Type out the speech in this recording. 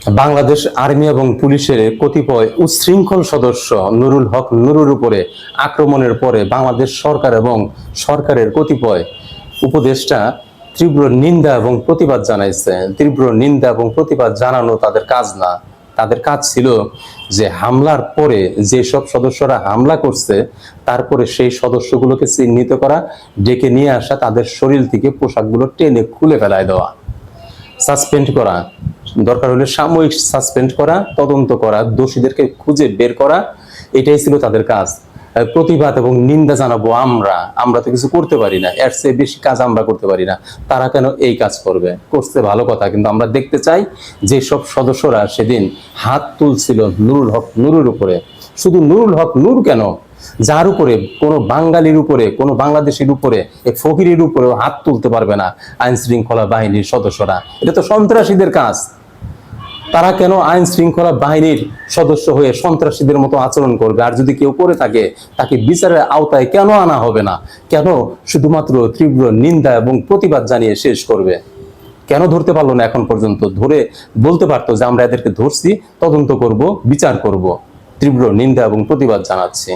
Bangladesh army এবং পুলিশের কতিপয় উচ্ছৃঙ্খল সদস্য নুরুল হক নুরুর উপরে আক্রমণের পরে বাংলাদেশ সরকার এবং সরকারের কতিপয় উপদেষ্টা তীব্র নিন্দা এবং প্রতিবাদ জানাইছে। তীব্র নিন্দা এবং প্রতিবাদ জানানো তাদের কাজ না, তাদের কাজ ছিল যে হামলার পরে যেসব সদস্যরা হামলা করছে তারপরে সেই সদস্যগুলোকে চিহ্নিত করা, ডেকে নিয়ে আসা, তাদের শরীর থেকে পোশাকগুলো টেনে খুলে ফেলায় দেওয়া, সাসপেন্ড করা, দরকার হলে সাময়িক সাসপেন্ড করা, তদন্ত করা, দোষীদেরকে খুঁজে বের করা, এটাই ছিল তাদের কাজ। প্রতিবাদ এবং নিন্দা জানাবো আমরা তো কিছু করতে পারি না, এর চেয়ে বেশি কাজ আমরা করতে পারি না, তারা কেন এই কাজ করবে? করছে ভালো কথা, কিন্তু আমরা দেখতে চাই যে সব সদস্যরা সেদিন হাত তুলছিল নুরুল হক নুরুর উপরে, শুধু নুরুল হক নূর কেন, যার উপরে কোনো বাঙালির উপরে, কোনো বাংলাদেশের উপরে, এক ফকিরের উপরেও হাত তুলতে পারবে না আইন শৃঙ্খলা বাহিনীর সদস্যরা। এটা তো সন্ত্রাসীদের কাজ। তারা কেন আইন শৃঙ্খলা বাহিনীর সদস্য হয়ে সন্ত্রাসীদের মতো আচরণ করবে? আর যদি কেউ করে থাকে তাকে বিচারের আওতায় কেন আনা হবে না? কেন শুধুমাত্র তীব্র নিন্দা এবং প্রতিবাদ জানিয়ে শেষ করবে? কেন ধরতে পারলো না এখন পর্যন্ত? ধরে বলতে পারতো যে আমরা এদেরকে ধরছি, তদন্ত করব, বিচার করব। তীব্র নিন্দা এবং প্রতিবাদ জানাচ্ছি।